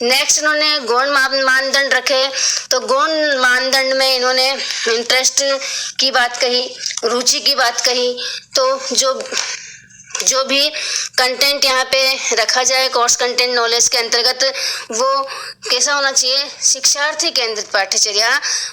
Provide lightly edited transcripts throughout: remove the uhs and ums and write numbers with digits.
Next इन्होंने गौण मानदंड रखे। तो गौण मानदंड में इन्होंने इंटरेस्ट की बात कही, रुचि की बात कही। तो जो भी कंटेंट यहाँ पे रखा जाए कोर्स कंटेंट नॉलेज के अंतर्गत, वो कैसा होना चाहिए, शिक्षार्थी केंद्रित पाठ्यचर्या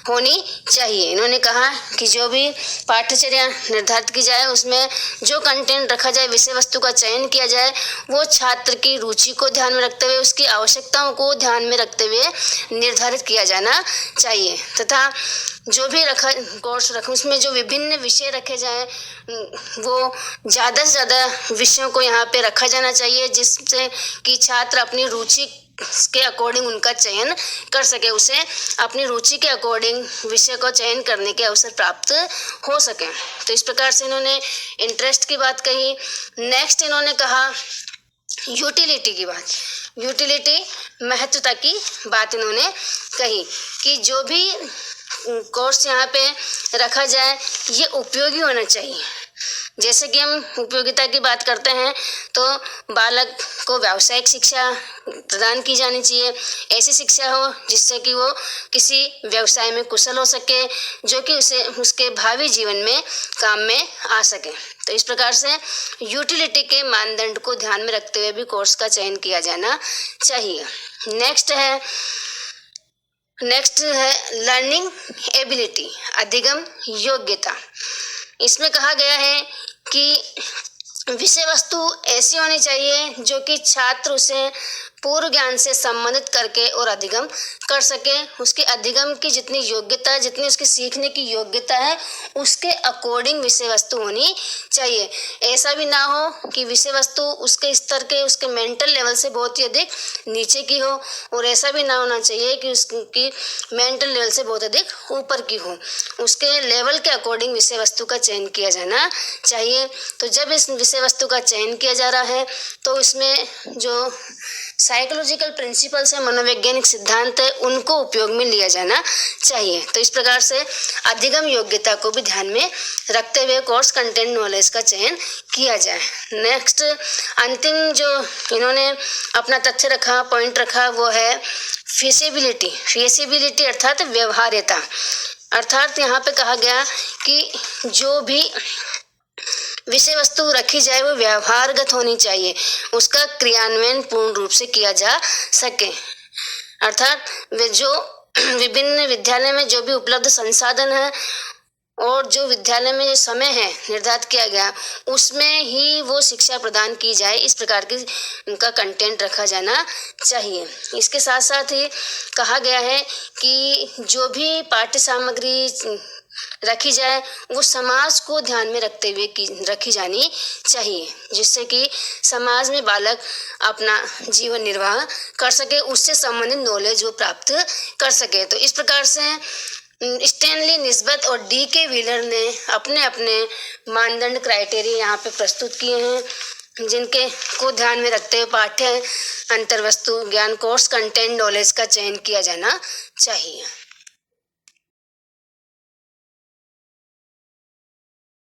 होनी चाहिए। इन्होंने कहा कि जो भी पाठ्यचर्या निर्धारित की जाए उसमें जो कंटेंट रखा जाए, विषय वस्तु का चयन किया जाए, वो छात्र की रुचि को ध्यान में रखते हुए, उसकी आवश्यकताओं को ध्यान में रखते हुए निर्धारित किया जाना चाहिए। तथा जो भी कोर्स रखें उसमें जो विभिन्न विषय रखे जाएं, वो ज़्यादा से ज़्यादा विषयों को यहाँ पे रखा जाना चाहिए, जिससे कि छात्र अपनी रुचि के अकॉर्डिंग उनका चयन कर सके, उसे अपनी रुचि के अकॉर्डिंग विषय को चयन करने के अवसर प्राप्त हो सके। तो इस प्रकार से इन्होंने इंटरेस्ट की बात कही। नेक्स्ट इन्होंने कहा यूटिलिटी की बात, यूटिलिटी महत्वता की बात इन्होंने कही कि जो भी कोर्स यहाँ पे रखा जाए ये उपयोगी होना चाहिए। जैसे कि हम उपयोगिता की बात करते हैं तो बालक को व्यावसायिक शिक्षा प्रदान की जानी चाहिए। ऐसी शिक्षा हो जिससे कि वो किसी व्यवसाय में कुशल हो सके, जो कि उसे उसके भावी जीवन में काम में आ सके। तो इस प्रकार से यूटिलिटी के मानदंड को ध्यान में रखते हुए भी कोर्स का चयन किया जाना चाहिए। नेक्स्ट है लर्निंग एबिलिटी, अधिगम योग्यता। इसमें कहा गया है कि विषय वस्तु ऐसी होनी चाहिए जो कि छात्र उसे पूर्व ज्ञान से संबंधित करके और अधिगम कर सके। उसके अधिगम की जितनी योग्यता, जितनी उसकी सीखने की योग्यता है, उसके अकॉर्डिंग विषय वस्तु होनी चाहिए। ऐसा भी ना हो कि विषय वस्तु उसके स्तर के, उसके मेंटल लेवल से बहुत ही अधिक नीचे की हो, और ऐसा भी ना होना चाहिए कि उसकी मेंटल लेवल से बहुत अधिक ऊपर की हो। उसके लेवल के अकॉर्डिंग विषय वस्तु का चयन किया जाना चाहिए। तो जब इस विषय वस्तु का चयन किया जा रहा है तो इसमें जो साइकोलॉजिकल प्रिंसिपल्स है, मनोवैज्ञानिक सिद्धांत है, उनको उपयोग में लिया जाना चाहिए। तो इस प्रकार से अधिगम योग्यता को भी ध्यान में रखते हुए कोर्स कंटेंट नॉलेज का चयन किया जाए। नेक्स्ट अंतिम जो इन्होंने अपना तथ्य रखा, पॉइंट रखा, वो है फिजिबिलिटी अर्थात व्यवहार्यता। अर्थात यहाँ पे कहा गया कि जो भी विषय वस्तु रखी जाए वो व्यवहारगत होनी चाहिए, उसका क्रियान्वयन पूर्ण रूप से किया जा सके। अर्थात जो विभिन्न विद्यालय में जो भी उपलब्ध संसाधन है और जो विद्यालय में जो समय है निर्धारित किया गया, उसमें ही वो शिक्षा प्रदान की जाए, इस प्रकार की उनका कंटेंट रखा जाना चाहिए। इसके साथ साथ ही कहा गया है कि जो भी पाठ्य सामग्री रखी जाए वो समाज को ध्यान में रखते हुए रखी जानी चाहिए, जिससे कि समाज में बालक अपना जीवन निर्वाह कर सके, उससे संबंधित नॉलेज वो प्राप्त कर सके। तो इस प्रकार से स्टैनली निस्बत और डी.के. व्हीलर ने अपने अपने मानदंड क्राइटेरिया यहाँ पे प्रस्तुत किए हैं, जिनके को ध्यान में रखते हुए पाठ्य अंतर्वस्तु ज्ञान कोर्स कंटेंट नॉलेज का चयन किया जाना चाहिए।